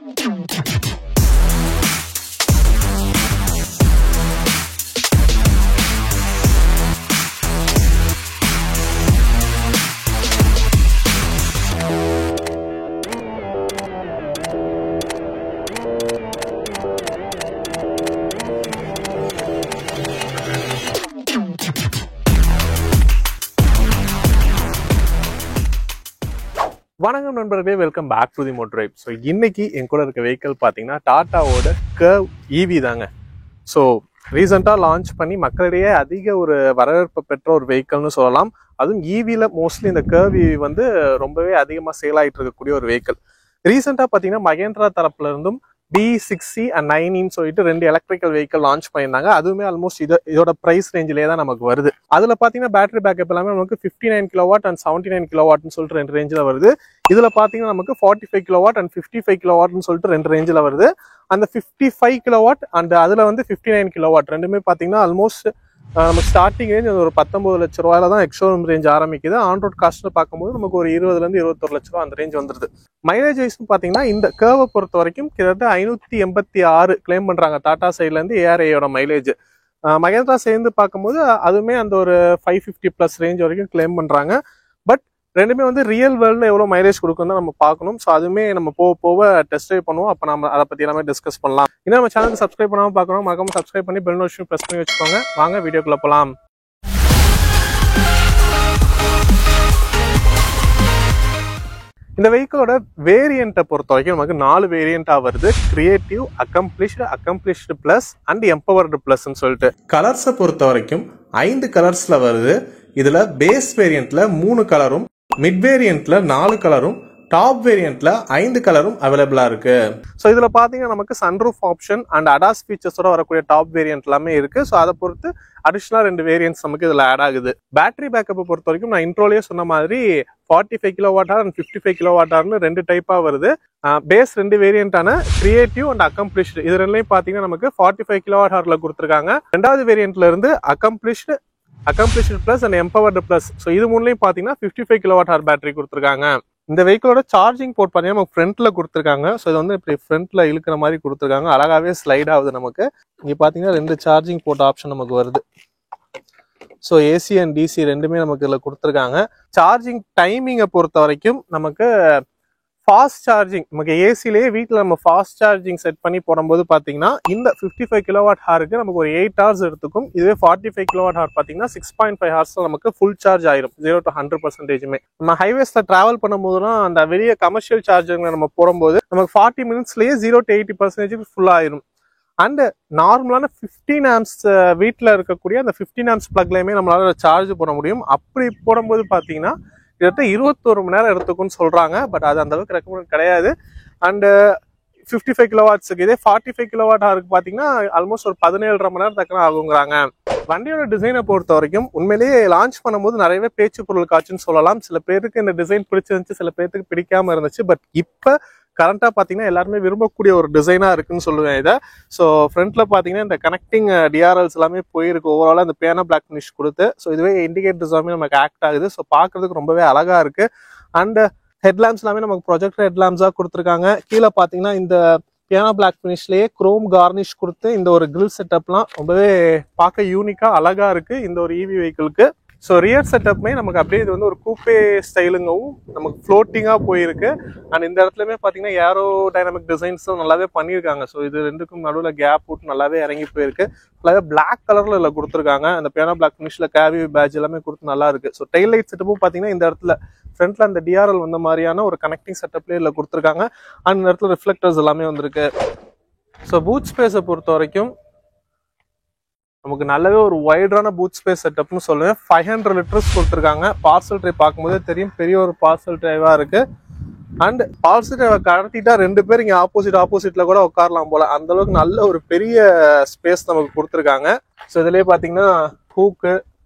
வணக்கம் நண்பர்களே, welcome back to the motor right. So இன்னைக்கு என் கூட இருக்க வெஹிக்கிள் பார்த்தீங்கன்னா டாட்டாவோட கர்வ் ஈவி தாங்க. ஸோ ரீசெண்டாக லான்ச் பண்ணி மக்களிடையே அதிக ஒரு வரவேற்பு பெற்ற ஒரு வெஹிக்கிள்னு சொல்லலாம். அதுவும் ஈவியில் மோஸ்ட்லி இந்த கர்வ் ஈவி வந்து ரொம்பவே அதிகமாக சேல் ஆகிட்டு இருக்கக்கூடிய ஒரு வெஹிக்கிள். ரீசெண்டாக பார்த்தீங்கன்னா மகேந்திரா தரப்புல இருந்தும் B60 and 90 சொல்லிட்டு 2 எலக்ட்ரிக்கல் வெஹிக்கிள் லான்ச் பண்ணியிருந்தாங்க. அதுவுமே ஆல்மோஸ்ட் இதோட பிரைஸ் ரேஞ்சிலே தான் நமக்கு வருது. அதில் பார்த்தீங்கன்னா பேட்டரி பேக்கப் எல்லாமே நமக்கு 59 கிலோவாட் அண்ட் 79 கிலோவாட்னு சொல்லிட்டு 2 ரேஞ்சில் வருது. இதில் பார்த்தீங்கன்னா நமக்கு 45 கிலோவாட் அண்ட் 55 கிலோவாட்னு சொல்லிட்டு 2 ரேஞ்சில் வருது. அந்த 55 கிலோவாட் அண்ட் அதில் வந்து 59 கிலோவாட் ரெண்டுமே பார்த்தீங்கன்னா ஆல்மோஸ்ட் நமக்கு ஸ்டார்டிங் ரேஞ்ச் ஒரு 19 லட்ச ரூபாயில தான் எக்ஸோரூம் ரேஞ்ச் ஆரம்பிக்குது. ஆன் ரோட் காஸ்ட்னு பார்க்கும்போது நமக்கு ஒரு 20 to 21 லட்ச ரூபா அந்த ரேஞ்ச் வந்துருது. மைலேஜ் வைஸ்னு பார்த்தீங்கன்னா இந்த கர்வை பொறுத்த வரைக்கும் கிட்டத்தட்ட 586 கிளைம் பண்ணுறாங்க டாடா சைட்லேருந்து ஏஆர்ஐயோட மைலேஜ். மகேந்திரா சேர்ந்து பார்க்கும்போது அதுவுமே அந்த ஒரு 550+ ரேஞ்ச் வரைக்கும் கிளைம் பண்ணுறாங்க. பட் ரெண்டுமே வந்து ரியல் வேர்ல்டில் எவ்வளோ மைலேஜ் கொடுக்கும் தான் நம்ம பார்க்கணும். ஸோ அதுவுமே நம்ம போக டெஸ்ட் ட்ரைவ் பண்ணுவோம். அப்போ நம்ம அதை பற்றி எல்லாமே டிஸ்கஸ் பண்ணலாம். இன்னும் நம்ம சேனலுக்கு சப்ஸ்கிரைப் பண்ணாமல் பார்க்கணும், மறக்காம சப்ஸ்கிரைப் பண்ணி பெல் நோட்டிஃபிகேஷன் ப்ரெஸ் பண்ணி வச்சுக்கோங்க. வாங்க வீடியோக்குள்ள போகலாம். இந்த வெஹிக்கிளோட வேரியண்ட்டை பொறுத்த வரைக்கும் நமக்கு 4 வேரியண்டா வருது. Creative, accomplished plus and empowered பிளஸ்ன்னு சொல்லிட்டு. கலர்ஸை பொறுத்த வரைக்கும் 5 கலர்ஸ்ல வருது. இதுல பேஸ் வேரியண்ட்ல 3 கலரும், மிட் வேரியண்ட்ல 4 கலரும், டாப் வேரியண்ட்ல 5 கலரும் அவைலபிளா இருக்கு. ஸோ இதுல பாத்தீங்கன்னா நமக்கு சன்ரூஃப் ஆப்ஷன் அண்ட் அடாஸ் ஃபீச்சர்ஸோட வரக்கூடிய டாப் வேரியண்ட் எல்லாமே இருக்கு. ஸோ அதை பொறுத்து அடிஷனலா 2 வேரியன்ட்ஸ் நமக்கு இதுல ஆட் ஆகுது. பேட்டரி பேக்கப்பை பொறுத்த வரைக்கும் நான் இன்ட்ரோலயே சொன்ன மாதிரி 45 கிலோவாட் ஹவர் அண்ட் 55 கிலோவாட் ஹவர்னு 2 டைப்பா வருது. பேஸ் 2 வேரியண்டான கிரியேட்டிவ் அண்ட் அக்கம்ப்ளிஷ்டு இது ரெண்டுலையும் பாத்தீங்கன்னா நமக்கு 45 கிலோவாட் ஹவர்ல கொடுத்துருக்காங்க. 2வது வேரியண்ட்ல இருந்து accomplished plus and empowered plus, so இது மூணுலையும் பாத்தீங்கன்னா 55 கிலோவாட் ஹவர் பேட்டரி கொடுத்துருக்காங்க. இந்த வெஹிக்கிளோட சார்ஜிங் போர்ட் பார்த்தீங்கன்னா நமக்கு ஃப்ரண்ட்ல கொடுத்துருக்காங்க. ஸோ இது வந்து இப்படி ஃப்ரண்ட்ல இழுக்கிற மாதிரி கொடுத்துருக்காங்க. அழகாவே ஸ்லைட் ஆகுது நமக்கு. இங்கே பார்த்தீங்கன்னா 2 சார்ஜிங் போர்ட் ஆப்ஷன் நமக்கு வருது. ஸோ ஏசி அண்ட் டிசி ரெண்டுமே நமக்கு இதில் கொடுத்துருக்காங்க. சார்ஜிங் டைமிங்கை பொறுத்த வரைக்கும் நமக்கு ஃபாஸ்ட் சார்ஜிங், நமக்கு ஏசிலேயே வீட்டில் நம்ம ஃபாஸ்ட் சார்ஜிங் செட் பண்ணி போடும்போது பார்த்தீங்கன்னா இந்த 55 கிலோவாட் ஹவருக்கு நமக்கு ஒரு 8 hours எடுத்துக்கும். இதுவே 45 கிலோவாட் ஹவர் பார்த்தீங்கன்னா 6.5 hours நமக்கு ஃபுல் சார்ஜ் ஆயிரும். 0 to 100%. நம்ம ஹைவேஸ்ல டிராவல் பண்ணும்போதுலாம் அந்த வெளியே கமர்ஷியல் சார்ஜிங்ல நம்ம போடும்போது நமக்கு 40 minutesலயே 0 to 80% ஃபுல் ஆயிரும். அண்ட் நார்மலான 15 amps வீட்டில் இருக்கக்கூடிய அந்த 15 amps பிளக்லையுமே நம்மளால சார்ஜ் போட முடியும். அப்படி போடும்போது பார்த்தீங்கன்னா கிட்டத்தட்ட 21 மணி நேரம் எடுத்துக்கும்னு சொல்றாங்க. பட் அது அந்த அளவுக்கு ரெக்கமெண்ட் கிடையாது. அண்ட் 55 கிலோவாட்ஸுக்கு இதே 45 கிலோவாட் ஹவருக்கு பார்த்தீங்கன்னா ஆல்மோஸ்ட் ஒரு 17.5 மணி நேரம் தக்கன ஆகுங்கிறாங்க. வண்டியோட டிசைனை பொறுத்த வரைக்கும் உண்மையிலேயே லான்ச் பண்ணும்போது நிறையவே பேச்சு பொருள் காட்சின்னு சொல்லலாம். சில பேருக்கு இந்த டிசைன் பிடிச்சிருந்துச்சு, சில பேருக்கு பிடிக்காம இருந்துச்சு. பட் இப்போ கரண்டா பாத்தீங்கன்னா எல்லாருமே விரும்பக்கூடிய ஒரு டிசைனா இருக்குன்னு சொல்லுவேன் இதை. ஸோ ஃப்ரண்ட்ல பாத்தீங்கன்னா இந்த கனெக்டிங் டிஆர்எல்ஸ் எல்லாமே போயிருக்கு. ஓவராலா இந்த பியானோ பிளாக் ஃபினிஷ் கொடுத்து, ஸோ இதுவே இண்டிகேட்டர்ஸ் எல்லாமே நமக்கு ஆக்ட் ஆகுது. ஸோ பாக்குறதுக்கு ரொம்பவே அழகா இருக்கு. அண்ட் ஹெட்லாம்ப்ஸ் எல்லாமே நமக்கு ப்ரொஜெக்டர் ஹெட்லாம்ப்ஸா கொடுத்துருக்காங்க. கீழே பாத்தீங்கன்னா இந்த பியானோ பிளாக் ஃபினிஷ்லயே குரோம் கார்னிஷ் கொடுத்து இந்த ஒரு கிரில் செட்டப்லாம் ரொம்பவே பார்க்க யூனிக்கா அழகா இருக்கு இந்த ஒரு இவி வெஹிக்கிளுக்கு. ஸோ ரியர் செட்டப்மே நமக்கு அப்படியே இது வந்து ஒரு கூப்பே ஸ்டைலுங்கவும் நமக்கு ஃப்ளோட்டிங்காக போயிருக்கு. அண்ட் இந்த இடத்துலையுமே பார்த்தீங்கன்னா ஏரோ டைனமிக் டிசைன்ஸும் நல்லாவே பண்ணியிருக்காங்க. ஸோ இது ரெண்டுக்கும் நடுவில் கேப் விட்டு நல்லாவே இறங்கி போயிருக்கு. நல்லாவே பிளாக் கலரில் இதில் கொடுத்துருக்காங்க. அந்த பியானோ பிளாக் ஃபினிஷில் கேவி பேட்ச் எல்லாமே கொடுத்து நல்லா இருக்கு. ஸோ டெயில் லைட் செட்டப்பும் பார்த்தீங்கன்னா இந்த இடத்துல ஃப்ரண்ட்ல அந்த டிஆர்எல் வந்த மாதிரியான ஒரு கனெக்டிங் செட்டப்லேயே இதில் கொடுத்துருக்காங்க. அண்ட் இந்த இடத்துல ரிஃப்ளெக்டர்ஸ் எல்லாமே வந்திருக்கு. ஸோ பூட் ஸ்பேஸை பொறுத்த வரைக்கும் நமக்கு நல்லாவே ஒரு வைடான பூட் ஸ்பேஸ் செட்டப்னு சொல்லுவேன். 500 liters கொடுத்துருக்காங்க. பார்சல் ட்ரை பார்க்கும்போதே தெரியும், பெரிய ஒரு பார்சல் ட்ரைவா இருக்கு. அண்ட் பார்சல் ட்ரைவை கடத்திட்டா 2 பேர் இங்கே ஆப்போசிட்ல கூட உட்காரலாம் போல, அந்த அளவுக்கு நல்ல ஒரு பெரிய ஸ்பேஸ் நமக்கு கொடுத்துருக்காங்க. ஸோ இதுலேயே பார்த்தீங்கன்னா ஹூக்கு,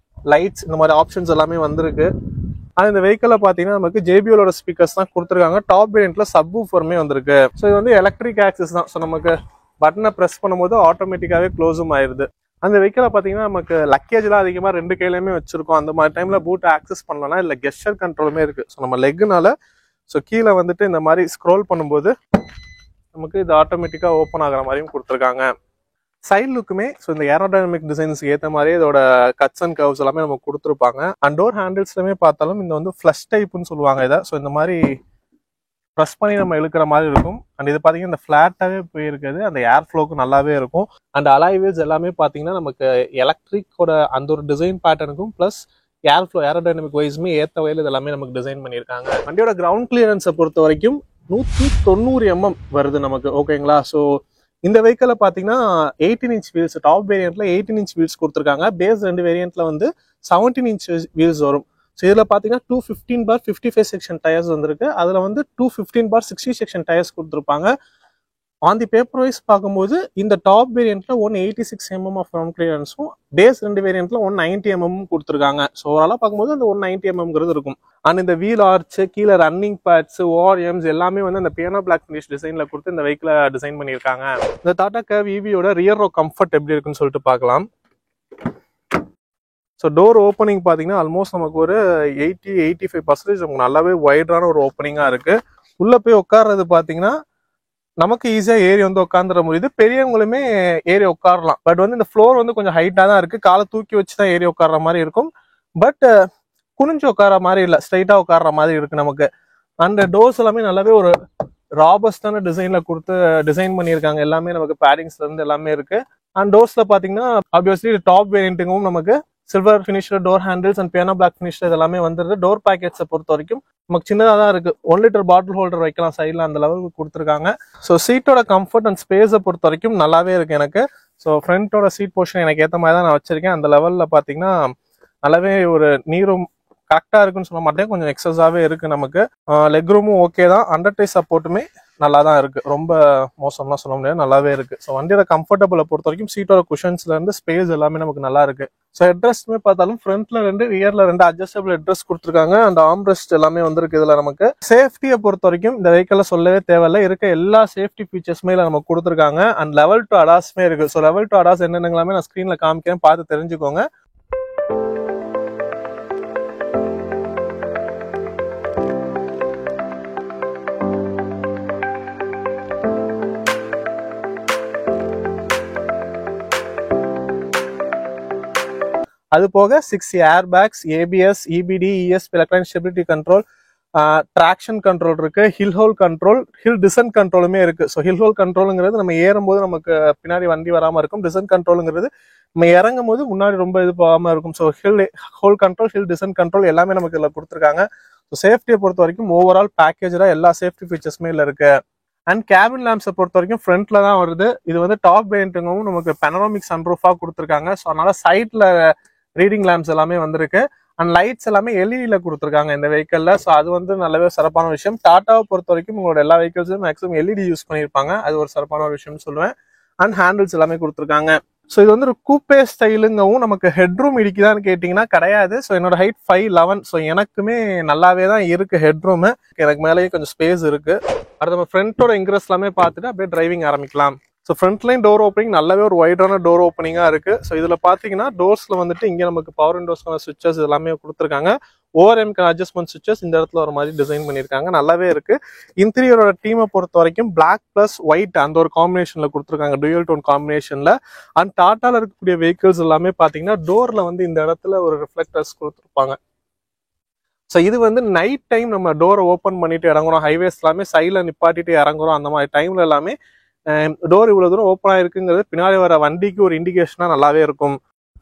லைட்ஸ் இந்த மாதிரி ஆப்ஷன்ஸ் எல்லாமே வந்திருக்கு. ஆனால் இந்த வெஹிக்கிளில் பார்த்தீங்கன்னா நமக்கு JBLோட ஸ்பீக்கர்ஸ் தான் கொடுத்துருக்காங்க. டாப் வேரியண்ட்ல சப்வூஃபருமே வந்திருக்கு. ஸோ இது வந்து எலக்ட்ரிக் ஆக்சஸ் தான். ஸோ நமக்கு பட்டனை ப்ரெஸ் பண்ணும்போது ஆட்டோமேட்டிக்காவே க்ளோஸும் ஆயிடுது. அந்த வெஹிக்கிளை பார்த்தீங்கன்னா நமக்கு லக்கேஜ்லாம் அதிகமாக 2 கையிலையுமே வச்சிருக்கோம். அந்த மாதிரி டைம்ல பூட்டை ஆக்சஸ் பண்ணலன்னா இல்லை கெஸ்டர் கண்ட்ரோலுமே இருக்கு. ஸோ நம்ம லெக்குனால ஸோ கீழே வந்துட்டு இந்த மாதிரி ஸ்க்ரோல் பண்ணும்போது நமக்கு இது ஆட்டோமேட்டிக்காக ஓப்பன் ஆகிற மாதிரியும் கொடுத்துருக்காங்க. சைட் லுக்குமே ஸோ இந்த ஏரோடைனமிக் டிசைன்ஸ்க்கு ஏற்ற மாதிரியே இதோட கட்ஸ் அண்ட் கர்வ்ஸ் எல்லாமே நமக்கு கொடுத்துருப்பாங்க. அண்ட் டோர் ஹேண்டில்ஸ்லுமே பார்த்தாலும் இந்த வந்து ஃப்ளஷ் டைப்புன்னு சொல்லுவாங்க இதை. ஸோ இந்த மாதிரி ப்ரெஸ் பண்ணி நம்ம இழுக்கிற மாதிரி இருக்கும். அண்ட் இது பார்த்தீங்கன்னா இந்த ஃப்ளாட்டாகவே போயிருக்குது, அந்த ஏர் ஃப்ளோக்கு நல்லாவே இருக்கும். அண்ட் அலாய் வீல்ஸ் எல்லாமே பார்த்தீங்கன்னா நமக்கு எலக்ட்ரிக்கோட அந்த ஒரு டிசைன் பேட்டர்னுக்கும் ப்ளஸ் ஏர் ஃப்ளோ ஏரோடைனமிக் வைஸுமே ஏற்ற வகையில் இது எல்லாமே நமக்கு டிசைன் பண்ணியிருக்காங்க. வண்டியோட கிரவுண்ட் கிளியரன்ஸை பொறுத்த வரைக்கும் 190 mm வருது நமக்கு. ஓகேங்களா? ஸோ இந்த வெஹிக்கிள பார்த்தீங்கன்னா 18 inch வீல்ஸ், டாப் வேரியன்ட்ல 18 inch வீல்ஸ் கொடுத்துருக்காங்க. பேஸ் 2 வேரியன்ட்ல வந்து 17 inch வீல்ஸ் வரும். ஸோ இதில் பார்த்தீங்கன்னா 215/55 செக்ஷன் டயர்ஸ் வந்திருக்கு. அதில் வந்து 215/60 செக்ஷன் டயர்ஸ் கொடுத்துருப்பாங்க. ஆன் தி பேப்பர் வைஸ் பார்க்கும்போது இந்த டாப் வேரியன்ட்ல 186 mm ஆஃப் கிரவுண்ட் கிளியரன்ஸும் பேஸ் 2 வேரியன்ட்ல 190 mm கொடுத்துருக்காங்க. ஸோ ஓவராலாக பார்க்கும்போது அந்த 190 mm இருக்கும். அண்ட் இந்த வீல் ஆர்ச், கீழே ரன்னிங் பேட்ஸ், ஓஆர்எம்ஸ் எல்லாமே வந்து அந்த பியானோ பிளாக் ஃபினிஷ் டிசைன்ல கொடுத்து இந்த வெஹிக்கிளை டிசைன் பண்ணியிருக்காங்க. இந்த டாடா கர்வ் ஈவியோட ரியர் ரோ கம்ஃபர்ட் எப்படி இருக்குன்னு சொல்லிட்டு பார்க்கலாம். ஸோ டோர் ஓப்பனிங் பார்த்தீங்கன்னா ஆல்மோஸ்ட் நமக்கு ஒரு 80-85% நமக்கு நல்லாவே வைடான ஒரு ஓப்பனிங்காக இருக்கு. உள்ள போய் உட்கார்றது பார்த்தீங்கன்னா நமக்கு ஈஸியாக ஏறி வந்து உட்காந்துட முடியுது. பெரியவங்களுமே ஏறி உட்காரலாம். பட் வந்து இந்த ஃப்ளோர் வந்து கொஞ்சம் ஹைட்டாக தான் இருக்கு. காலை தூக்கி வச்சு தான் ஏறி உட்கார்ற மாதிரி இருக்கும். பட் குனிஞ்சு உட்கார மாதிரி இல்லை, ஸ்ட்ரைட்டாக உட்கார்ற மாதிரி இருக்கு நமக்கு. அந்த டோர்ஸ் எல்லாமே நல்லாவே ஒரு ராபஸ்டான டிசைன்ல கொடுத்து டிசைன் பண்ணியிருக்காங்க. எல்லாமே நமக்கு பேடிங்ஸ்ல இருந்து எல்லாமே இருக்கு. அண்ட் டோர்ஸ்ல பார்த்தீங்கன்னா ஆப்வியஸ்லி டாப் வேரியன்ட்டுக்கும் நமக்கு சில்வர் ஃபினிஷ்ல door handles and piano black ஃபினிஷ்ல இதெல்லாமே வந்துருது. டோர் பேக்கெட்ஸை பொறுத்த வரைக்கும் நமக்கு சின்னதாக தான் இருக்கு. 1 liter பாட்டில் ஹோல்டர் வைக்கலாம் சைடில், அந்த லெவலுக்கு கொடுத்துருக்காங்க. ஸோ சீட்டோட கம்ஃபர்ட் அண்ட் ஸ்பேஸை பொறுத்த வரைக்கும் நல்லாவே இருக்கு எனக்கு. ஸோ ஃப்ரண்ட்டோட சீட் போர்ஷன் எனக்கு ஏற்ற மாதிரி தான் நான் வச்சிருக்கேன். அந்த லெவலில் பார்த்தீங்கன்னா நல்லாவே ஒரு நீரும் கரெக்டாக இருக்குன்னு சொல்ல மாட்டேன், கொஞ்சம் எக்ஸஸாகவே இருக்கு நமக்கு. லெக் ரூமும் ஓகே தான். அண்டர் டை சப்போர்ட்டுமே நல்லா தான் இருக்கு, ரொம்ப மோசம்லாம் சொல்ல முடியாது, நல்லாவே இருக்கு. ஸோ வண்டியோட கம்ஃபர்டபுளை பொறுத்த வரைக்கும் சீட்டோட குஷன்ஸ்ல இருந்து ஸ்பேஸ் எல்லாமே நமக்கு நல்லா இருக்கு. ஸோ ஹெட்ரெஸ்ட்மே பார்த்தாலும் ஃப்ரண்ட்ல 2 ரியர்ல 2 அட்ஜஸ்டபிள் ஹெட்ரெஸ்ட் கொடுத்துருக்காங்க. அந்த ஆர்ம்ரெஸ்ட் எல்லாமே வந்திருக்கு இதுல நமக்கு. சேஃப்டியை பொறுத்த வரைக்கும் இந்த வெஹிக்கிள சொல்லவே தேவையில்லை, இருக்க எல்லா சேஃப்டி ஃபீச்சர்ஸ்மே நமக்கு கொடுத்துருக்காங்க. அண்ட் லெவல் 2 அடாஸ்மே இருக்கு. ஸோ லெவல் 2 அடாஸ் என்னென்னங்களாமே நான் ஸ்க்ரீன்ல காமிக்கிறேன், பார்த்து தெரிஞ்சுக்கோங்க. அது போக 6 air bags, ABS, EBD, ESP, electronic stability control, traction control இருக்கு, hill hold control, hill descent கண்ட்ரோலுமே இருக்கு. ஸோ ஹில் ஹோல் கண்ட்ரோலுங்கிறது நம்ம ஏறும்போது நமக்கு பின்னாடி வண்டி வராம இருக்கும். டிசன்ட் கண்ட்ரோலுங்கிறது நம்ம இறங்கும் போது முன்னாடி ரொம்ப இது போகாம இருக்கும். So hill hold control, hill descent control எல்லாமே நமக்கு இதில் கொடுத்துருக்காங்க. ஸோ சேஃப்டியை பொறுத்த வரைக்கும் ஓவரால் பேக்கேஜா எல்லா சேஃப்டி ஃபீச்சர்ஸ்மே இதில் இருக்கு. அண்ட் கேபின் லேம்ப்ஸை பொறுத்த வரைக்கும் ஃப்ரண்ட்ல தான் வருது. இது வந்து டாப் வேரியன்ட்டுங்கவும் நமக்கு பெனராமிக் சன்ரூஃபா கொடுத்துருக்காங்க. ஸோ அதனால சைட்ல ரீடிங் லேம்ப்ஸ் எல்லாமே வந்திருக்கு. அண்ட் லைட்ஸ் எல்லாமே எல்இடியில கொடுத்துருக்காங்க இந்த வெஹிக்கிள்ல. ஸோ அது வந்து நல்லாவே சிறப்பான விஷயம். டாட்டாவை பொறுத்த வரைக்கும் உங்களோட எல்லா வெஹிக்கிள்ஸும் மேக்ஸிமம் எல்இடி யூஸ் பண்ணியிருப்பாங்க, அது ஒரு சிறப்பான ஒரு விஷயம்னு சொல்லுவேன். அண்ட் ஹேண்டில்ஸ் எல்லாமே கொடுத்துருக்காங்க. ஸோ இது வந்து ஒரு கூப்பே ஸ்டைலுங்கவும் நமக்கு ஹெட்ரூம் இடிக்குதான்னு கேட்டிங்கன்னா கிடையாது. ஸோ என்னோட ஹைட் 5'11". ஸோ எனக்குமே நல்லாவே தான் இருக்கு ஹெட்ரூமு. எனக்கு மேலேயே கொஞ்சம் ஸ்பேஸ் இருக்கு. அடுத்து நம்ம ஃப்ரண்ட்டோட இன்க்ரெஸ் எல்லாமே பார்த்துட்டு அப்படியே டிரைவிங் ஆரம்பிக்கலாம். So front line door opening நல்லாவே ஒரு வைடான டோர் ஓப்பனிங்காக இருக்கு. ஸோ இதில் பார்த்தீங்கன்னா டோர்ஸ்ல வந்துட்டு இங்கே நமக்கு பவர் விண்டோஸ்க்கான சுவிச்சஸ் எல்லாமே கொடுத்துருக்காங்க. ஓஆர்எம்க்கான அட்ஜஸ்ட்மெண்ட் சுவிச்சஸ் இந்த இடத்துல ஒரு மாதிரி டிசைன் பண்ணியிருக்காங்க, நல்லாவே இருக்கு. இன்டீரியரோட டீமை பொறுத்த வரைக்கும் பிளாக் பிளஸ் ஒயிட் அந்த ஒரு காம்பினேஷன்ல கொடுத்துருக்காங்க, டூயல் டோன் காம்பினேஷன்ல. அண்ட் டாட்டால இருக்கக்கூடிய வெஹிக்கிள்ஸ் எல்லாமே பார்த்தீங்கன்னா டோர்ல வந்து இந்த இடத்துல ஒரு ரிஃப்ளெக்டர்ஸ் கொடுத்துருப்பாங்க. ஸோ இது வந்து நைட் டைம் நம்ம டோரை ஓப்பன் பண்ணிட்டு இறங்குறோம், ஹைவேஸ் எல்லாமே சைடில் நிப்பாட்டிட்டு இறங்குறோம், அந்த மாதிரி டைம்ல எல்லாமே டோர் இவ்வளவு தூரம் ஓப்பன் ஆயிருக்குங்கிறது பின்னாடி வர வண்டிக்கு ஒரு இண்டிகேஷனா நல்லாவே இருக்கும்.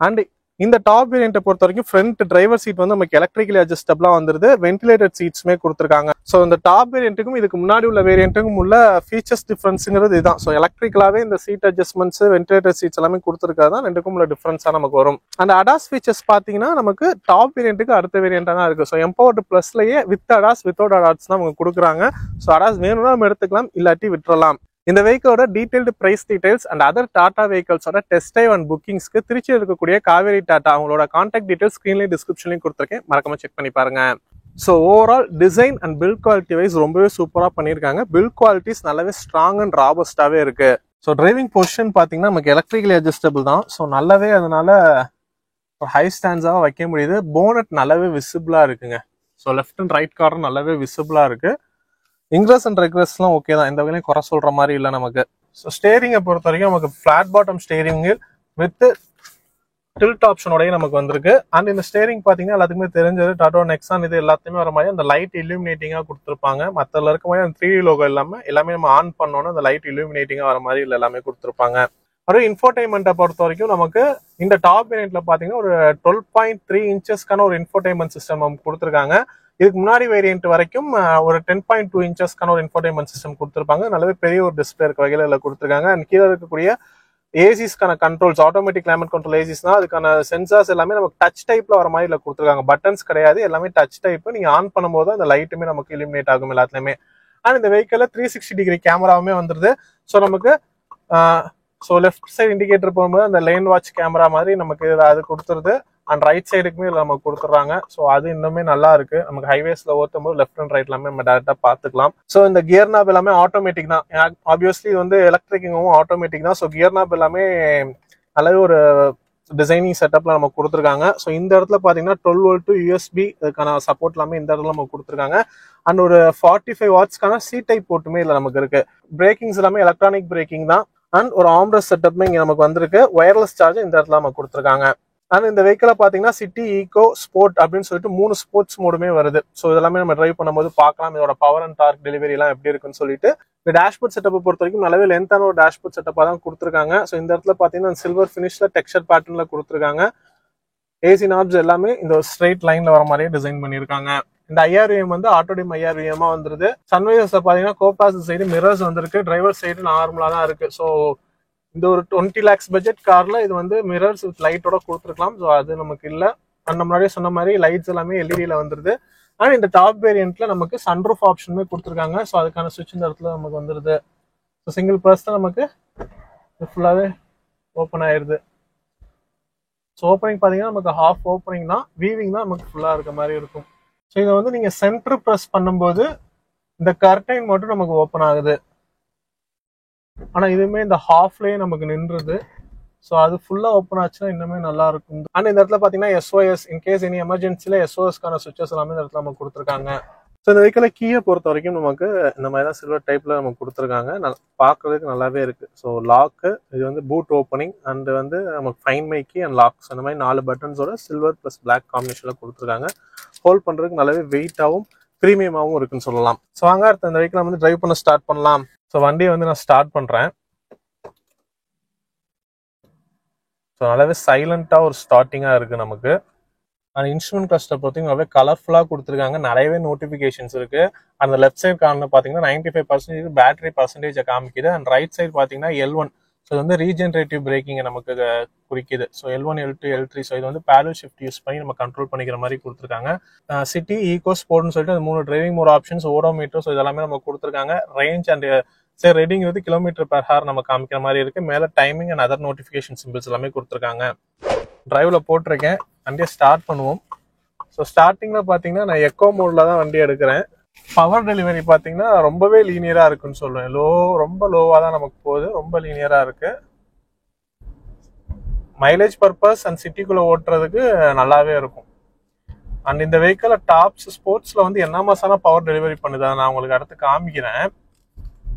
அண்ட் இந்த டாப் வேரியன்ட்டை பொறுத்த வரைக்கும் ஃப்ரண்ட் டிரைவர் சீட் வந்து நமக்கு எலக்ட்ரிக்கலி அட்ஜஸ்டபிளா வந்துருது. வென்டிலேட்டட் சீட்ஸ்மே கொடுத்துருக்காங்க. ஸோ இந்த டாப் வேரியன்ட்டுக்கும் இதுக்கு முன்னாடி உள்ள வேரியன்ட்டுக்கும் உள்ள ஃபீச்சர்ஸ் டிஃபரன்ஸுங்கிறது இதுதான். ஸோ எலக்ட்ரிக்கலாவே இந்த சீட் அட்ஜஸ்ட்மெண்ட்ஸ், வென்டிலேட்டட் சீட்ஸ் எல்லாமே கொடுத்துருக்காது தான் ரெண்டுக்கும் உள்ள டிஃபரன்ஸா நமக்கு வரும். அந்த அடாஸ் ஃபீச்சர்ஸ் பார்த்தீங்கன்னா நமக்கு டாப் வேரியன்ட்டுக்கு அடுத்த வேரியன்ட்டா தான் இருக்கு. ஸோ எம்பவர்டு பிளஸ்லயே வித் அடாஸ், வித்தவுட் அடாஸ் தான் அவங்க கொடுக்குறாங்க. ஸோ அடாஸ் வேணும்னா நம்ம எடுத்துக்கலாம், இல்லாட்டி விட்டுறலாம். இந்த வெஹிக்கிளோட detailed price details and other Tata வெஹிக்கிள்ஸோட டெஸ்ட் ட்ரைவ் அண்ட் புக்கிங்ஸ்க்கு திருச்சி இருக்கக்கூடிய காவேரி டாடா அவங்களோட கான்டாக்ட் டீடைல்ஸ் ஸ்க்ரீன்லேயும் டிஸ்கிரிப்ஷன்லையும் கொடுத்துருக்கேன், மறக்காம செக் பண்ணி பாருங்க. So overall design and build quality wise ரொம்பவே சூப்பராக பண்ணியிருக்காங்க. பில்ட் குவாலிட்டிஸ் நல்லாவே ஸ்ட்ராங் அண்ட் ராபஸ்டாவே இருக்கு. ஸோ டிரைவிங் பொசிஷன் பார்த்தீங்கன்னா நமக்கு எலக்ட்ரிக்கலி அட்ஜஸ்டபிள் தான். ஸோ நல்லாவே அதனால ஒரு ஹை ஸ்டாண்ட்ஸாக வைக்க முடியுது. போனட் நல்லாவே விசிபிளா இருக்குங்க. So left and right corner நல்லாவே விசிபிளா இருக்கு. இன்க்ரஸ் அண்ட் ரெக்ரஸ்லாம் ஓகே தான், இந்த வகையிலையும் குறை சொல்ற மாதிரி இல்லை நமக்கு. ஸோ ஸ்டேரிங்கை பொறுத்த வரைக்கும் நமக்கு flat bottom steering with tilt ஆப்ஷனோடய நமக்கு வந்திருக்கு. அண்ட் இந்த ஸ்டேரிங் பார்த்தீங்கன்னா எல்லாத்துக்குமே தெரிஞ்சது டாடா நெக்ஸான் இது எல்லாத்தையுமே வர மாதிரி அந்த லைட் இல்யூமினேட்டிங்காக கொடுத்துருப்பாங்க. மற்றல இருக்க மாதிரி அந்த 3D லோகோ இல்லாமல் எல்லாமே நம்ம ஆன் பண்ணோன்னா அந்த லைட் இல்யூமினேட்டிங்காக வர மாதிரி இல்லை எல்லாமே கொடுத்துருப்பாங்க. ஒரு இன்ஃபோடைன்மெண்ட்டை பொறுத்த வரைக்கும் நமக்கு இந்த டாப் வேரியன்ட்ல பார்த்தீங்கன்னா ஒரு 12.3 இன்ச்சஸ்க்கான ஒரு இன்ஃபோடைன்மெண்ட் சிஸ்டம் நமக்கு கொடுத்துருக்காங்க. இதுக்கு முன்னாடி வேரியன்ட் வரைக்கும் ஒரு 10.2 இன்ச்சஸ்க்கான ஒரு இன்ஃபோடைன்மெண்ட் சிஸ்டம் கொடுத்துருப்பாங்க. நல்லாவே பெரிய ஒரு டிஸ்பிளே இருக்க வகையில் இதில் கொடுத்துருக்காங்க. அண்ட் கீழே இருக்கக்கூடிய ஏசிஸ்க்கான கண்ட்ரோல்ஸ், ஆட்டோமேட்டிக் கிளைமேட் கண்ட்ரோல் ஏசிஸ்னா அதுக்கான சென்சார்ஸ் எல்லாமே நமக்கு டச் டைப்ல வர மாதிரி இல்லை கொடுத்துருக்காங்க. பட்டன்ஸ் கிடையாது, எல்லாமே டச் டைப். நீங்க ஆன் பண்ணும்போது அந்த லைட்டுமே நமக்கு இலிமினேட் ஆகும் எல்லாத்துலயுமே. அண்ட் இந்த வெஹிக்கிள் 360 டிகிரி கேமராவுமே வந்துருது. ஸோ நமக்கு ஸோ லெஃப்ட் சைடு இண்டிகேட்டர் போகும்போது அந்த லேன் வாட்ச் கேமரா மாதிரி நமக்கு அது கொடுத்துருது. அண்ட் ரைட் சைடுக்குமே இதில் நமக்கு கொடுத்துட்றாங்க. ஸோ அது இன்னுமே நல்லா இருக்கு. நமக்கு ஹைவேஸ்ல ஓட்டும் போது லெஃப்ட் அண்ட் ரைட் எல்லாமே நம்ம டேரக்டா பார்த்துக்கலாம். ஸோ இந்த கியர் நாப் எல்லாமே ஆட்டோமேட்டிக் தான். ஆப்வியஸ்லி இது வந்து எலக்ட்ரிக்கும் ஆட்டோமேட்டிக் தான். ஸோ கியர் நாப் எல்லாமே நல்லாவே ஒரு டிசைனிங் செட்டப்ல நமக்கு கொடுத்துருக்காங்க. ஸோ இந்த இடத்துல பாத்தீங்கன்னா 12 வோல்ட் USB அதுக்கான சப்போர்ட் எல்லாமே இந்த இடத்துல நமக்கு கொடுத்துருக்காங்க. அண்ட் ஒரு 45 வாட்ஸ்க்கான சி டைப் போட்டுமே இதுல நமக்கு இருக்கு. பிரேக்கிங்ஸ் எல்லாமே எலக்ட்ரானிக் பிரேக்கிங் தான். அண்ட் ஒரு ஆம்ரஸ் செட்டப்மே இங்க நமக்கு வந்திருக்கு. ஒயர்லெஸ் சார்ஜ் இந்த இடத்துல நமக்கு கொடுத்துருக்காங்க. அண்ட் இந்த வெஹிக்கிளை பாத்தீங்கன்னா சிட்டி, ஈகோ, ஸ்போர்ட் அப்படின்னு சொல்லிட்டு 3 ஸ்போர்ட்ஸ் மோடுமே வருது. ஸோ இதெல்லாமே நம்ம டிரைவ் பண்ணும்போது பார்க்கலாம் இதோட பவர் அண்ட் டார்க் டெலிவரி எல்லாம் எப்படி இருக்குன்னு சொல்லிட்டு. இந்த டேஷ்போர்ட் செட்டப்பை பொறுத்த வரைக்கும் நல்லாவே லென்த்தான ஒரு டேஷ்போர்ட் செட்டப்பா தான் கொடுத்துருக்காங்க. ஸோ இந்த இடத்துல பாத்தீங்கன்னா சில்வர் ஃபினிஷ்ல டெக்ஸ்சர் பேட்டர்ன்ல கொடுத்துருக்காங்க. ஏசி நாப்ஸ் எல்லாமே இந்த ஸ்ட்ரைட் லைன்ல வர மாதிரியே டிசைன் பண்ணிருக்காங்க. இந்த IRVM வந்து ஆட்டோடிம் IRVM வந்துருது. சன்வைசர்ஸ்ல பாத்தீங்கன்னா கோபாஸ் சைடு மிரர்ஸ் வந்திருக்கு. டிரைவர் சைடு நார்மலா தான் இருக்கு. ஸோ இந்த ஒரு 20 lakhs பட்ஜெட் கார்ல இது வந்து மிரர்ஸ் வித் லைட்டோட கொடுத்துருக்கலாம். ஸோ அது நமக்கு இல்லை. அந்த முன்னாடியே சொன்ன மாதிரி லைட்ஸ் எல்லாமே LEDல வந்துருது. ஆனால் இந்த டாப் வேரியன்ட்ல நமக்கு சன்ரூஃப் ஆப்ஷனுமே கொடுத்துருக்காங்க. ஸோ அதுக்கான சுவிட்ச் இந்த இடத்துல நமக்கு வந்துருது. ஸோ சிங்கிள் ப்ரெஸ் தான் நமக்கு ஃபுல்லாகவே ஓப்பன் ஆயிடுது. ஸோ ஓப்பனிங் பார்த்தீங்கன்னா நமக்கு ஹாஃப் ஓப்பனிங் தான், வீவிங் தான் நமக்கு ஃபுல்லாக இருக்க மாதிரி இருக்கும். ஸோ இதை வந்து நீங்கள் சென்டர் ப்ரெஸ் பண்ணும்போது இந்த கர்டைன் மட்டும் நமக்கு ஓப்பன் ஆகுது. ஆனால் இதுவுமே இந்த ஹாஃப்லேயே நமக்கு நின்றுது. ஸோ அது ஃபுல்லாக ஓப்பன் ஆச்சுன்னா இன்னுமே நல்லா இருக்கும். ஆனால் இந்த இடத்துல பார்த்தீங்கன்னா SOS இன்கேஸ் எனி எமர்ஜென்சியில் SOSக்கான சுவிச்சஸ் எல்லாமே இந்த இடத்துல நமக்கு கொடுத்துருக்காங்க. ஸோ இந்த வெஹிக்கிளை கீயை பொறுத்த வரைக்கும் நமக்கு இந்த மாதிரி தான் சில்வர் டைப்ல நமக்கு கொடுத்துருக்காங்க. பார்க்கறதுக்கு நல்லாவே இருக்கு. ஸோ லாக்கு இது வந்து பூட் ஓப்பனிங் அண்ட் வந்து நமக்கு find my key and locks அந்த மாதிரி 4 பட்டன்ஸோட சில்வர் ப்ளஸ் பிளாக் காம்பினேஷன்ல கொடுத்துருக்காங்க. ஹோல்ட் பண்றதுக்கு நல்லாவே வெயிட்டாகவும் ப்ரீமியமாகவும் இருக்குன்னு சொல்லலாம். ஸோ வாங்க அடுத்த இந்த வெஹிக்கிளை வந்து டிரைவ் பண்ண ஸ்டார்ட் பண்ணலாம். ஸோ வண்டியை வந்து நான் ஸ்டார்ட் பண்றேன். ஸோ நல்லாவே சைலண்டா ஒரு ஸ்டார்டிங்கா இருக்கு நமக்கு. அந்த இன்ஸ்ட்ருமெண்ட் கிளஸ்டர் பொறுத்தவரைக்கும் நல்லாவே கலர்ஃபுல்லா கொடுத்துருக்காங்க. நிறையவே நோட்டிபிகேஷன்ஸ் இருக்கு. அந்த லெஃப்ட் சைடு கார்னர் பாத்தீங்கன்னா 95% பேட்டரி பர்சன்டேஜ் காமிக்குது. அண்ட் ரைட் சைடு பாத்தீங்கன்னா L1. ஸோ இது வந்து ரீஜெனரேட்டிவ் பிரேக்கிங் நமக்கு குறிக்குது. So L1, L2, L3. So இது வந்து பேரல் ஷிஃப்ட் யூஸ் பண்ணி நம்ம கண்ட்ரோல் பண்ணிக்கிற மாதிரி கொடுத்துருக்காங்க. சிட்டி, ஈகோ, ஸ்போர்ட்னு சொல்லிட்டு அந்த 3 driving mode options, odometer. So இதெல்லாமே நம்ம கொடுத்துருக்காங்க. ரேஞ்ச் அண்ட் சரி ரீடிங் வந்து km/h நம்ம காமிக்கிற மாதிரி இருக்கு. மேல timing and other notification symbols எல்லாமே கொடுத்துருக்காங்க. டிரைவ்ல போட்டிருக்கேன். வண்டியை ஸ்டார்ட் பண்ணுவோம். ஸோ ஸ்டார்டிங்ல பாத்தீங்கன்னா நான் எக்கோ மோட்ல தான் வண்டி எடுக்கிறேன். பவர் டெலிவரி பாத்தீங்கன்னா ரொம்பவே லீனியரா இருக்குன்னு சொல்லுவேன். ரொம்ப லோவா தான் நமக்கு போகுது. ரொம்ப லீனியரா இருக்கு. மைலேஜ் பர்பஸ் அண்ட் சிட்டிக்குள்ள ஓட்டுறதுக்கு நல்லாவே இருக்கும். அண்ட் இந்த வெஹிக்கிள் டாப்ஸ் ஸ்போர்ட்ஸ்ல வந்து என்ன மாசான பவர் டெலிவரி பண்ணுது நான் உங்களுக்கு அடுத்து காமிக்கிறேன்.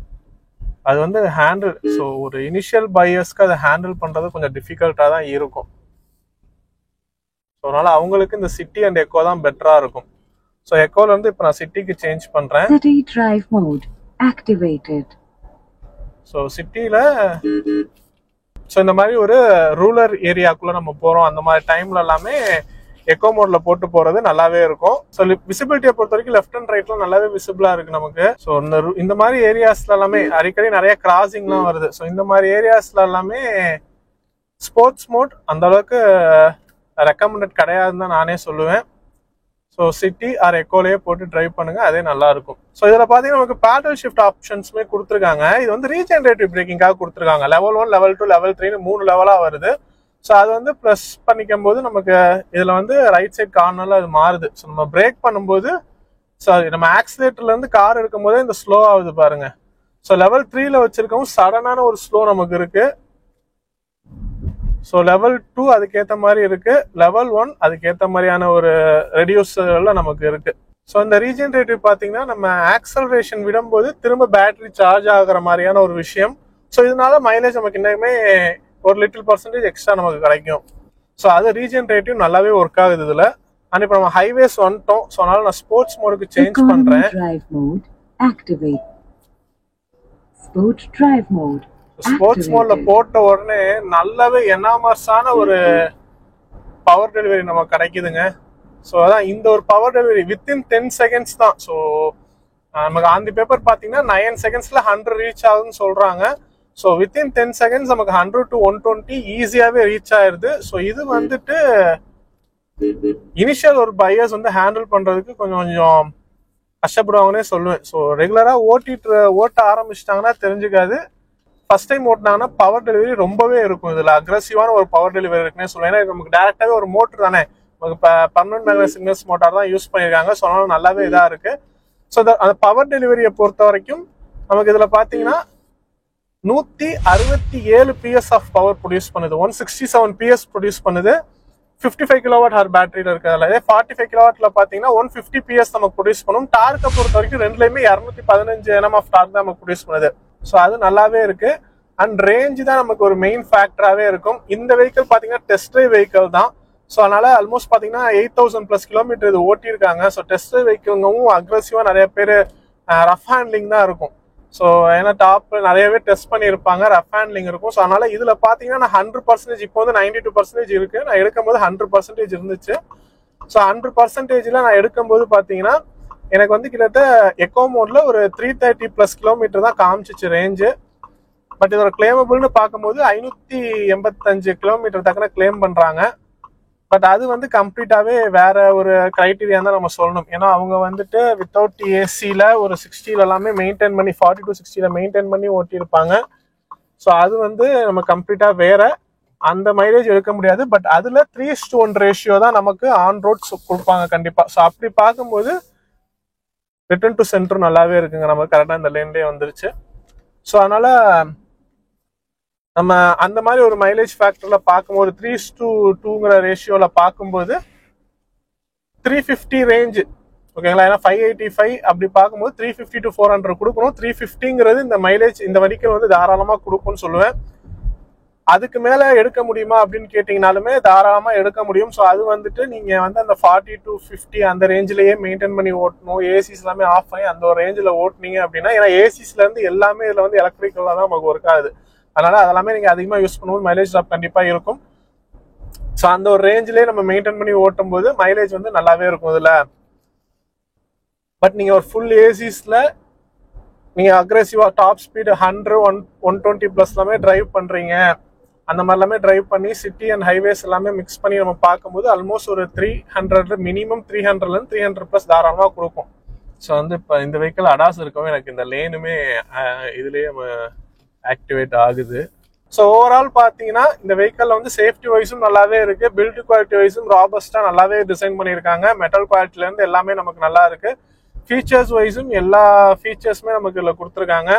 அது வந்து ஹேண்டில். ஸோ ஒரு இனிஷியல் பையர்ஸ்க்கு அதை ஹேண்டில் பண்றது கொஞ்சம் டிஃபிகல்ட்டா தான் இருக்கும். ஸோ அதனால அவங்களுக்கு இந்த சிட்டி அண்ட் எக்கோ தான் பெட்டரா இருக்கும். ஸோ எக்கோல இருந்து இப்போ நான் சிட்டிக்கு சேஞ்ச் பண்றேன். City drive mode activated. So சிட்டில ஸோ இந்த மாதிரி ஒரு ரூரல் ஏரியாக்குள்ள நம்ம போறோம். அந்த மாதிரி டைம்ல எல்லாமே எக்கோ மோட்ல போட்டு போறது நல்லாவே இருக்கும். ஸோ விசிபிலிட்டியை பொறுத்த வரைக்கும் லெஃப்ட் அண்ட் ரைட்ல நல்லாவே விசிபிளா இருக்கு நமக்கு. ஸோ இந்த மாதிரி ஏரியாஸ்ல எல்லாமே அடிக்கடி நிறைய கிராசிங்லாம் வருது. ஸோ இந்த மாதிரி ஏரியாஸ்ல எல்லாமே ஸ்போர்ட்ஸ் மோட் அந்த அளவுக்கு ரெக்கமெண்டட் கிடையாதுன்னு தான் நானே சொல்லுவேன். ஸோ சிட்டி ஆர் எக்கோலயே போட்டு டிரைவ் பண்ணுங்க, அதே நல்லா இருக்கும். ஸோ இதில் பார்த்தீங்கன்னா நமக்கு பேடல் ஷிஃப்ட் ஆப்ஷன்ஸுமே கொடுத்துருக்காங்க. இது வந்து ரீஜெனரேட்டிவ் பிரேக்கிங்காக கொடுத்துருக்காங்க. லெவல் 1, லெவல் 2, லெவல் 3 3 லெவலா வருது. ஸோ அது வந்து ப்ரெஸ் பண்ணிக்கும் போது நமக்கு இதில் வந்து ரைட் சைட் கார்னர்ல அது மாறுது. ஸோ நம்ம பிரேக் பண்ணும்போது சாரி நம்ம ஆக்சிலேட்டர்ல இருந்து கார் எடுக்கும் போதே இந்த ஸ்லோ ஆகுது பாருங்க. ஸோ லெவல் 3ல வச்சிருக்கவும் சடனான ஒரு ஸ்லோ நமக்கு இருக்கு. ஸோ லெவல் 2 அதுக்கேற்ற மாதிரி இருக்கு. லெவல் 1 அதுக்கேற்ற மாதிரியான ஒரு ரெடியூசர்ல நமக்கு இருக்கு. ஸோ இந்த ரீஜெனரேட்டிவ் பார்த்தீங்கன்னா நம்ம ஆக்சலரேஷன் விடும்போது திரும்ப பேட்டரி சார்ஜ் ஆகுற மாதிரியான ஒரு விஷயம். ஸோ இதனால மைலேஜ் நமக்கு இன்னுமே ஒரு லிட்டில் பர்சன்டேஜ் எக்ஸ்ட்ரா நமக்கு கிடைக்கும். ஸோ அது ரீஜெனரேட்டிவ் நல்லாவே ஒர்க் ஆகுது இதில். அண்ட் இப்போ நம்ம ஹைவேஸ் வந்துட்டோம். ஸோ அதனால நான் ஸ்போர்ட்ஸ் மோடுக்கு சேஞ்ச் பண்றேன். ஸ்போர்ட்ஸ் மோட்ல போட்ட உடனே நல்லாவே எனாமர்ஸான ஒரு பவர் டெலிவரி நமக்கு கிடைக்குதுங்க. ஸோ அதான் இந்த ஒரு பவர் டெலிவரி வித்தின் 10 செகண்ட்ஸ் தான். ஸோ நமக்கு ஆன் தி பேப்பர் பார்த்தீங்கன்னா 9 செகண்ட்ஸ்ல 100 ரீச் ஆகுதுன்னு சொல்றாங்க. ஸோ வித்தின் 10 செகண்ட்ஸ் நமக்கு 100 to 120 ஈஸியாவே ரீச் ஆயிருது. ஸோ இது வந்துட்டு இனிஷியல் ஒரு பையர்ஸ் வந்து ஹேண்டில் பண்றதுக்கு கொஞ்சம் கஷ்டப்படுவாங்கன்னே சொல்லுவேன். ஸோ ரெகுலரா ஓட்ட ஆரம்பிச்சிட்டாங்கன்னா தெரிஞ்சுக்காது. ஃபர்ஸ்ட் டைம் ஓட்டினாங்கன்னா பவர் டெலிவரி ரொம்பவே இருக்கும். இதுல அக்ரெசிவான ஒரு பவர் டெலிவரி இருக்குன்னே சொல்லுவேன். ஏன்னா நமக்கு டேரக்டாவே ஒரு மோட்டர் தானே, இப்போ பர்மனன்ட் மேக்னெட் சிக்னல்ஸ் மோட்டார் தான் யூஸ் பண்ணியிருக்காங்க. ஸோ அதனால நல்லாவே இதா இருக்கு. ஸோ அந்த பவர் டெலிவரியை பொறுத்த வரைக்கும் நமக்கு இதுல பாத்தீங்கன்னா 167 PS ஆஃப் பவர் ப்ரொடியூஸ் பண்ணுது. 167 PS ப்ரொடியூஸ் பண்ணுது. 55 kWh பேட்டரியில இருக்கிறதுல. இதே 45 kW பாத்தீங்கன்னா 150 PS நமக்கு ப்ரொடியூஸ் பண்ணும். டார்க்கை பொறுத்த வரைக்கும் ரெண்டுலயுமே 215 Nm ஆஃப் டார்க் தான் நமக்கு ப்ரொடியூஸ் பண்ணுது. ஸோ அது நல்லாவே இருக்கு. அண்ட் ரேஞ்ச் தான் நமக்கு ஒரு மெயின் ஃபேக்டராகவே இருக்கும். இந்த வெஹிக்கிள் பாத்தீங்கன்னா டெஸ்ட் ட்ரைவ் வெஹிக்கிள் தான். ஸோ அதனால ஆல்மோஸ்ட் பாத்தீங்கன்னா 8000+ கிலோமீட்டர் இது ஓட்டியிருக்காங்க. ஸோ டெஸ்ட் ட்ரைவ் வெஹிக்கிள்ங்கவும் அக்ரெசிவா நிறைய பேர் ரஃப் ஹேண்ட்லிங் தான் இருக்கும். ஸோ ஏன்னா டாப் நிறையவே டெஸ்ட் பண்ணியிருப்பாங்க, ரஃப் ஹேண்ட்லிங் இருக்கும். ஸோ அதனால இதுல பாத்தீங்கன்னா நான் 100% இப்போ வந்து 92% இருக்கு. நான் எடுக்கும்போது 100% இருந்துச்சு. ஸோ 100%ல நான் எடுக்கும்போது பாத்தீங்கன்னா எனக்கு வந்து கிட்டத்தட்ட எக்கோ மோட்ல ஒரு 330+ கிலோமீட்டர் தான் காமிச்சிச்சு ரேஞ்சு. பட் இதோட கிளைமபிள்னு பார்க்கும்போது 585 கிலோமீட்டர் தக்கன கிளைம் பண்றாங்க. பட் அது வந்து கம்ப்ளீட்டாவே வேற ஒரு கிரைட்டீரியா தான் நம்ம சொல்லணும். ஏன்னா அவங்க வந்துட்டு வித்தவுட் ஏசில ஒரு 60 எல்லாமே மெயின்டைன் பண்ணி 40 to 60 மெயின்டைன் பண்ணி ஓட்டியிருப்பாங்க. ஸோ அது வந்து நம்ம கம்ப்ளீட்டா வேற அந்த மைலேஜ் எடுக்க முடியாது. பட் அதுல 3:1 ரேஷியோ தான் நமக்கு ஆன் ரோட் கொடுப்பாங்க கண்டிப்பா. ஸோ அப்படி பார்க்கும்போது ரிட்டர்ன் டு சென்டர் நல்லாவே இருக்குங்க. நமக்கு கரெக்டா இந்த லேன்லயே வந்துருச்சு. ஸோ அதனால நம்ம அந்த மாதிரி ஒரு மைலேஜ் ஃபேக்டர்ல பார்க்கும்போது 3:2ங்கிற ரேஷியோல பார்க்கும்போது 350 ரேஞ்ச் ஓகேங்களா. ஏன்னா 585 அப்படி பார்க்கும்போது 350 to 400 கொடுக்கணும். 350ங்கிறது இந்த மைலேஜ் இந்த வெஹிக்கிள் வந்து தாராளமா கொடுக்கும்னு சொல்லுவேன். அதுக்கு மேல எடுக்க முடியுமா அப்படின்னு கேட்டீங்கனாலுமே தாராளமா எடுக்க முடியும். ஸோ அது வந்துட்டு நீங்க வந்து அந்த 40 to 50 அந்த ரேஞ்சிலேயே மெயின்டைன் பண்ணி ஓட்டணும். ஏசிஸ் எல்லாமே ஆஃப் பண்ணி அந்த ஒரு ரேஞ்சில் ஓட்டுனீங்க அப்படின்னா, ஏன்னா ஏசிஸ்ல இருந்து எல்லாமே இதுல வந்து எலக்ட்ரிக்கலா தான் நமக்கு ஒர்க் ஆகுது. அதனால அதெல்லாமே நீங்க அதிகமா யூஸ் பண்ணும்போது மைலேஜ் ட்ராப் கண்டிப்பா இருக்கும். ஸோ அந்த ஒரு ரேஞ்சிலேயே நம்ம மெயின்டைன் பண்ணி ஓட்டும் போது மைலேஜ் வந்து நல்லாவே இருக்கும் இதுல. பட் நீங்க ஒரு ஃபுல் ஏசிஸ்ல நீங்க அக்ரெசிவா டாப் ஸ்பீடு 100 120+ எல்லாமே டிரைவ் பண்றீங்க, அந்த மாதிரி எல்லாமே டிரைவ் பண்ணி சிட்டி அண்ட் ஹைவேஸ் எல்லாமே மிக்ஸ் பண்ணி நம்ம பார்க்கும்போது ஆல்மோஸ்ட் ஒரு 300 மினிமம் 300 300+ தாராளமா கொடுக்கும். ஸோ வந்து இப்போ இந்த வெஹிக்கிள் அடாஸ் இருக்கவும் எனக்கு இந்த லேனுமே இதுலயே ஆக்டிவேட் ஆகுது. ஸோ ஓவரால் பார்த்தீங்கன்னா இந்த வெஹிக்கிள் வந்து சேஃப்டி வைஸும் நல்லாவே இருக்கு, பில்ட் குவாலிட்டி வைஸும் ராபஸ்டா நல்லாவே டிசைன் பண்ணியிருக்காங்க. மெட்டல் குவாலிட்டில இருந்து எல்லாமே நமக்கு நல்லா இருக்கு. ஃபீச்சர்ஸ் வைஸும் எல்லா ஃபீச்சர்ஸுமே நமக்கு இதில் கொடுத்துருக்காங்க.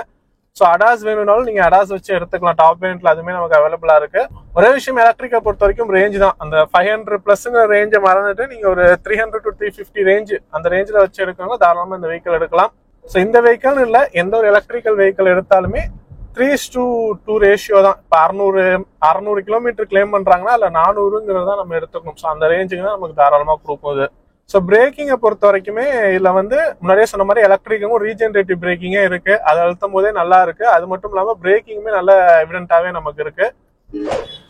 ஸோ அடாஸ் வேணும்னாலும் நீங்க அடாஸ் வச்சு எடுத்துக்கலாம். டாப் வேரியன்ட்ல அதுவுமே நமக்கு அவைலபிளா இருக்கு. ஒரே விஷயம் எலக்ட்ரிக்கை பொறுத்த வரைக்கும் ரேஞ்ச் தான். அந்த 500+ ரேஞ்சை மறந்துட்டு நீங்க ஒரு 300 to 350 ரேஞ்ச் அந்த ரேஞ்சில் வச்சு எடுக்கிறவங்க தாராளமா இந்த வெஹிக்கிள் எடுக்கலாம். ஸோ இந்த வெஹிக்கிள் இல்லை, எந்த ஒரு எலக்ட்ரிக்கல் வெஹிக்கிள் எடுத்தாலுமே 3:2 ரேஷியோ தான். இப்போ 600 கிலோமீட்டர் கிளைம் பண்றாங்கன்னா இல்ல 400ங்கிறது தான் நம்ம எடுத்துக்கணும். ஸோ அந்த ரேஞ்சுக்கு தான் நமக்கு தாராளமா கொடுக்கும். ஸோ பிரேக்கிங்கை பொறுத்த வரைக்குமே இதுல வந்து முன்னாடியே சொன்ன மாதிரி எலக்ட்ரிக்கும் ரீஜெனரேட்டிவ் பிரேக்கிங்கே இருக்கு. அதை அழுத்தும் போதே நல்லா இருக்கு. அது மட்டும் இல்லாம பிரேக்கிங்குமே நல்ல எவிடென்ட்டாவே நமக்கு இருக்கு.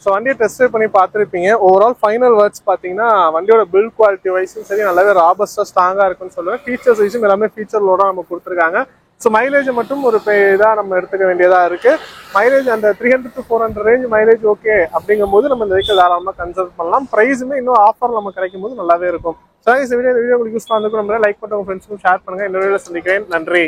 ஸோ வண்டியை டெஸ்ட் ட்ரைவ் பண்ணி பார்த்துருப்பீங்க. ஓவரால் ஃபைனல் வேர்ட்ஸ் பார்த்தீங்கன்னா வண்டியோட பில்ட் குவாலிட்டி வைஸும் சரி நல்லாவே ராபஸ்டா ஸ்ட்ராங்கா இருக்குன்னு சொல்லுவேன். ஃபீச்சர்ஸ் வைஸும் எல்லாமே ஃபீச்சர் லோட நம்ம கொடுத்துருக்காங்க. ஸோ மைலேஜ் மட்டும் ஒரு இதாக நம்ம எடுத்துக்க வேண்டியதா இருக்கு. மைலேஜ் அந்த 300 to 400 ரேஞ்ச் மைலேஜ் ஓகே அப்படிங்கும் போது நம்ம இந்த வெஹிக்கிள் தாராளமாக கன்சிடர் பண்ணலாம். ப்ரைஸுமே இன்னும் ஆஃபர் நம்ம கிடைக்கும் போது நல்லாவே இருக்கும். ஸோ இந்த வீடியோ உங்களுக்கு யூஸ்ஃபுல்லாக இருக்கும். நம்ம லைக் பண்ணுற உங்க ஃப்ரெண்ட்ஸுக்கும் ஷேர் பண்ணுங்க. இந்த வீடியோவில் சந்திக்கிறேன். நன்றி.